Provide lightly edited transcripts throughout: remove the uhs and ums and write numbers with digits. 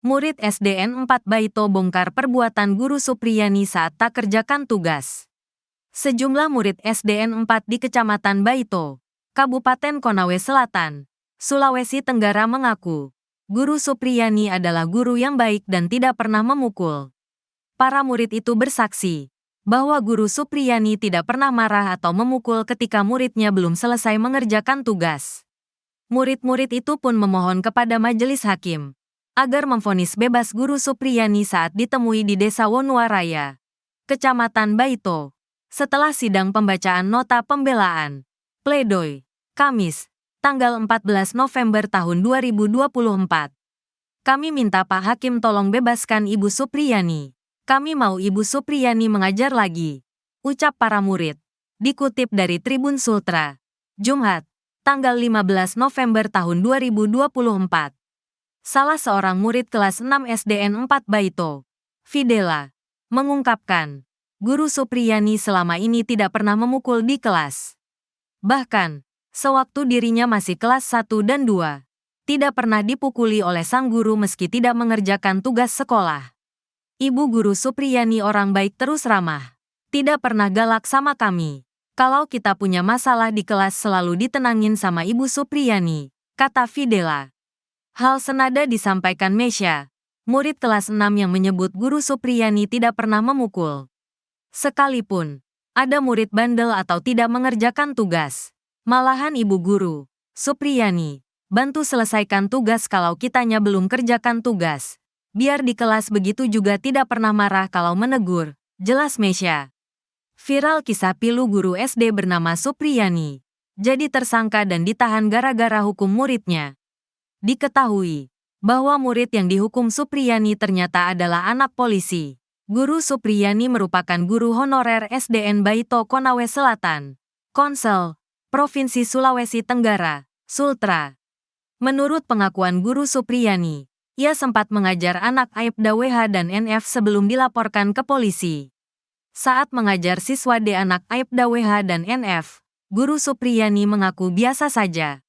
Murid SDN 4 Baito bongkar perbuatan guru Supriyani saat tak kerjakan tugas. Sejumlah murid SDN 4 di Kecamatan Baito, Kabupaten Konawe Selatan, Sulawesi Tenggara mengaku, guru Supriyani adalah guru yang baik dan tidak pernah memukul. Para murid itu bersaksi bahwa guru Supriyani tidak pernah marah atau memukul ketika muridnya belum selesai mengerjakan tugas. Murid-murid itu pun memohon kepada majelis hakim agar memvonis bebas guru Supriyani saat ditemui di Desa Wonuaraya, Kecamatan Baito, setelah sidang pembacaan nota pembelaan, pledoi, Kamis, tanggal 14 November tahun 2024. Kami minta Pak Hakim tolong bebaskan Ibu Supriyani. Kami mau Ibu Supriyani mengajar lagi, ucap para murid. Dikutip dari Tribun Sultra, Jumat, tanggal 15 November tahun 2024. Salah seorang murid kelas 6 SDN 4 Baito, Fidela, mengungkapkan, guru Supriyani selama ini tidak pernah memukul di kelas. Bahkan, sewaktu dirinya masih kelas 1 dan 2, tidak pernah dipukuli oleh sang guru meski tidak mengerjakan tugas sekolah. Ibu guru Supriyani orang baik terus ramah, tidak pernah galak sama kami. Kalau kita punya masalah di kelas selalu ditenangin sama Ibu Supriyani, kata Fidela. Hal senada disampaikan Mesya, murid kelas 6 yang menyebut guru Supriyani tidak pernah memukul. Sekalipun ada murid bandel atau tidak mengerjakan tugas, malahan Ibu guru Supriyani bantu selesaikan tugas kalau kitanya belum kerjakan tugas. Biar di kelas begitu juga tidak pernah marah kalau menegur, jelas Mesya. Viral kisah pilu guru SD bernama Supriyani jadi tersangka dan ditahan gara-gara hukum muridnya. Diketahui bahwa murid yang dihukum Supriyani ternyata adalah anak polisi. Guru Supriyani merupakan guru honorer SDN Baito Konawe Selatan, Konsel, Provinsi Sulawesi Tenggara, Sultra. Menurut pengakuan guru Supriyani, ia sempat mengajar anak Aibda WH dan NF sebelum dilaporkan ke polisi. Saat mengajar siswa D anak Aibda WH dan NF, guru Supriyani mengaku biasa saja.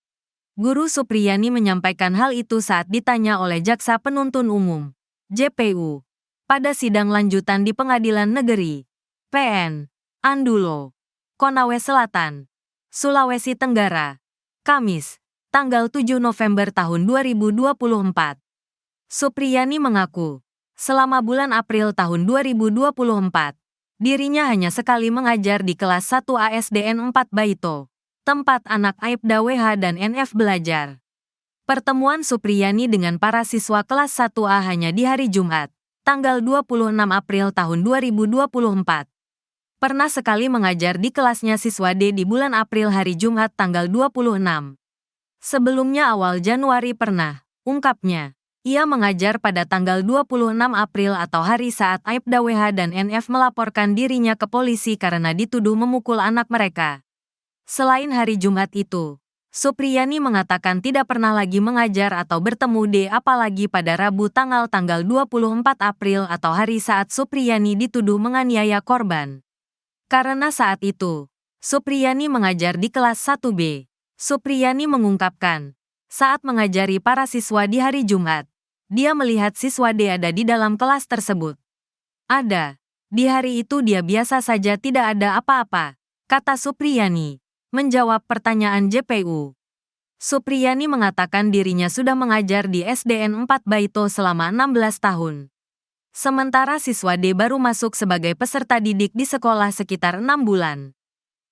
Guru Supriyani menyampaikan hal itu saat ditanya oleh Jaksa Penuntut Umum, JPU, pada sidang lanjutan di Pengadilan Negeri, PN, Andulo, Konawe Selatan, Sulawesi Tenggara, Kamis, tanggal 7 November tahun 2024. Supriyani mengaku, selama bulan April tahun 2024, dirinya hanya sekali mengajar di kelas 1 ASDN 4 Baito, tempat anak Aibda WH dan NF belajar. Pertemuan Supriyani dengan para siswa kelas 1A hanya di hari Jumat, tanggal 26 April tahun 2024. Pernah sekali mengajar di kelasnya siswa D di bulan April hari Jumat tanggal 26. Sebelumnya awal Januari pernah, ungkapnya, ia mengajar pada tanggal 26 April atau hari saat Aibda WH dan NF melaporkan dirinya ke polisi karena dituduh memukul anak mereka. Selain hari Jumat itu, Supriyani mengatakan tidak pernah lagi mengajar atau bertemu D apalagi pada Rabu tanggal 24 April atau hari saat Supriyani dituduh menganiaya korban. Karena saat itu, Supriyani mengajar di kelas 1B. Supriyani mengungkapkan, saat mengajari para siswa di hari Jumat, dia melihat siswa D ada di dalam kelas tersebut. Ada. Di hari itu dia biasa saja tidak ada apa-apa, kata Supriyani, menjawab pertanyaan JPU. Supriyani mengatakan dirinya sudah mengajar di SDN 4 Baito selama 16 tahun. Sementara siswa D baru masuk sebagai peserta didik di sekolah sekitar 6 bulan.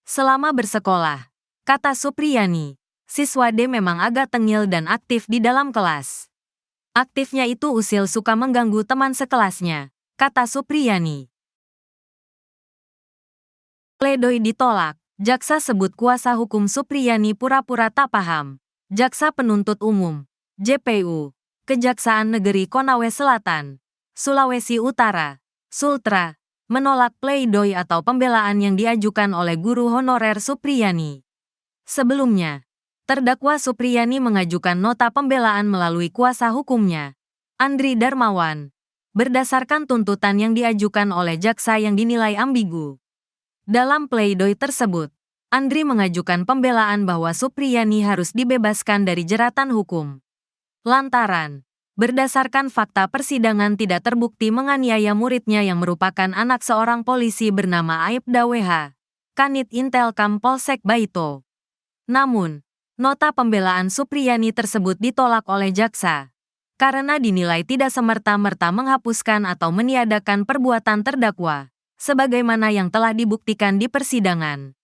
Selama bersekolah, kata Supriyani, siswa D memang agak tengil dan aktif di dalam kelas. Aktifnya itu usil suka mengganggu teman sekelasnya, kata Supriyani. Pledoi ditolak, jaksa sebut kuasa hukum Supriyani pura-pura tak paham. Jaksa Penuntut Umum, JPU, Kejaksaan Negeri Konawe Selatan, Sulawesi Utara, Sultra, menolak pledoi atau pembelaan yang diajukan oleh guru honorer Supriyani. Sebelumnya, terdakwa Supriyani mengajukan nota pembelaan melalui kuasa hukumnya, Andri Darmawan, berdasarkan tuntutan yang diajukan oleh jaksa yang dinilai ambigu. Dalam pledoi tersebut, Andri mengajukan pembelaan bahwa Supriyani harus dibebaskan dari jeratan hukum. Lantaran, Berdasarkan fakta persidangan tidak terbukti menganiaya muridnya yang merupakan anak seorang polisi bernama Aibda WH, Kanit Intelkam Polsek Baito. Namun, nota pembelaan Supriyani tersebut ditolak oleh jaksa karena dinilai tidak semerta-merta menghapuskan atau meniadakan perbuatan terdakwa, sebagaimana yang telah dibuktikan di persidangan.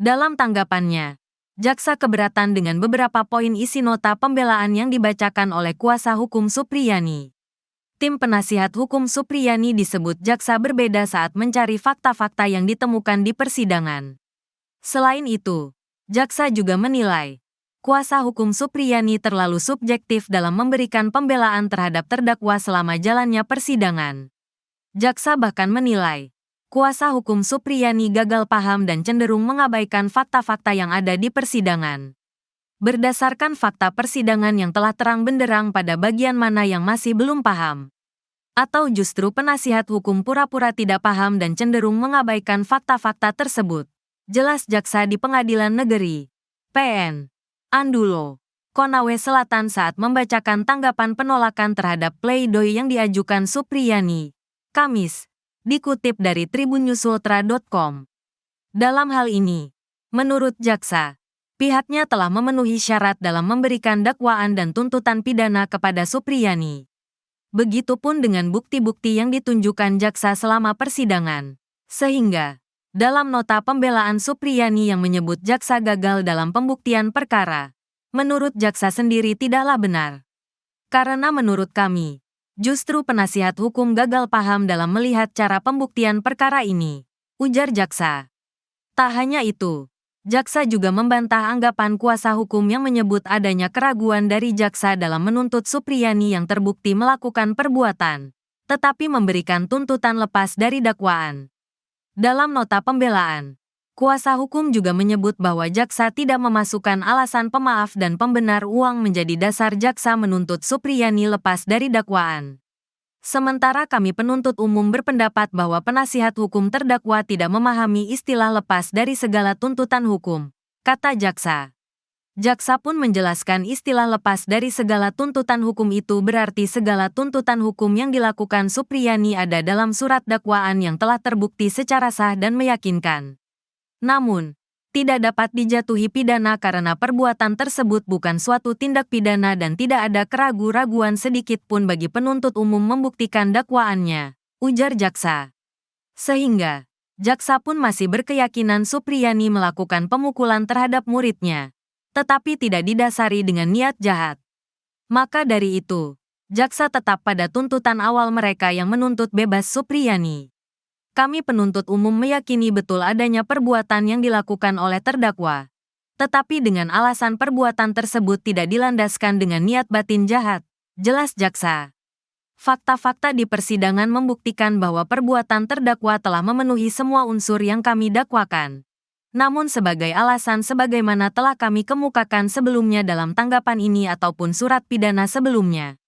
Dalam tanggapannya, jaksa keberatan dengan beberapa poin isi nota pembelaan yang dibacakan oleh kuasa hukum Supriyani. Tim penasihat hukum Supriyani disebut jaksa berbeda saat mencari fakta-fakta yang ditemukan di persidangan. Selain itu, jaksa juga menilai kuasa hukum Supriyani terlalu subjektif dalam memberikan pembelaan terhadap terdakwa selama jalannya persidangan. Jaksa bahkan menilai kuasa hukum Supriyani gagal paham dan cenderung mengabaikan fakta-fakta yang ada di persidangan. Berdasarkan fakta persidangan yang telah terang benderang pada bagian mana yang masih belum paham, atau justru penasihat hukum pura-pura tidak paham dan cenderung mengabaikan fakta-fakta tersebut, jelas jaksa di Pengadilan Negeri PN Andulo, Konawe Selatan saat membacakan tanggapan penolakan terhadap pledoi yang diajukan Supriyani, Kamis, dikutip dari tribunnyusultra.com. Dalam hal ini, menurut jaksa, pihaknya telah memenuhi syarat dalam memberikan dakwaan dan tuntutan pidana kepada Supriyani. Begitupun dengan bukti-bukti yang ditunjukkan jaksa selama persidangan. Sehingga, dalam nota pembelaan Supriyani yang menyebut jaksa gagal dalam pembuktian perkara, menurut jaksa sendiri tidaklah benar. Karena menurut kami, justru penasihat hukum gagal paham dalam melihat cara pembuktian perkara ini, ujar jaksa. Tak hanya itu, jaksa juga membantah anggapan kuasa hukum yang menyebut adanya keraguan dari jaksa dalam menuntut Supriyani yang terbukti melakukan perbuatan, tetapi memberikan tuntutan lepas dari dakwaan. Dalam nota pembelaan, kuasa hukum juga menyebut bahwa jaksa tidak memasukkan alasan pemaaf dan pembenar uang menjadi dasar jaksa menuntut Supriyani lepas dari dakwaan. Sementara kami penuntut umum berpendapat bahwa penasihat hukum terdakwa tidak memahami istilah lepas dari segala tuntutan hukum, kata jaksa. Jaksa pun menjelaskan istilah lepas dari segala tuntutan hukum itu berarti segala tuntutan hukum yang dilakukan Supriyani ada dalam surat dakwaan yang telah terbukti secara sah dan meyakinkan. Namun, tidak dapat dijatuhi pidana karena perbuatan tersebut bukan suatu tindak pidana dan tidak ada keraguan-raguan sedikit pun bagi penuntut umum membuktikan dakwaannya, ujar jaksa. Sehingga, jaksa pun masih berkeyakinan Supriyani melakukan pemukulan terhadap muridnya, tetapi tidak didasari dengan niat jahat. Maka dari itu, jaksa tetap pada tuntutan awal mereka yang menuntut bebas Supriyani. Kami penuntut umum meyakini betul adanya perbuatan yang dilakukan oleh terdakwa, tetapi dengan alasan perbuatan tersebut tidak dilandaskan dengan niat batin jahat, jelas jaksa. Fakta-fakta di persidangan membuktikan bahwa perbuatan terdakwa telah memenuhi semua unsur yang kami dakwakan. Namun sebagai alasan sebagaimana telah kami kemukakan sebelumnya dalam tanggapan ini ataupun surat pidana sebelumnya,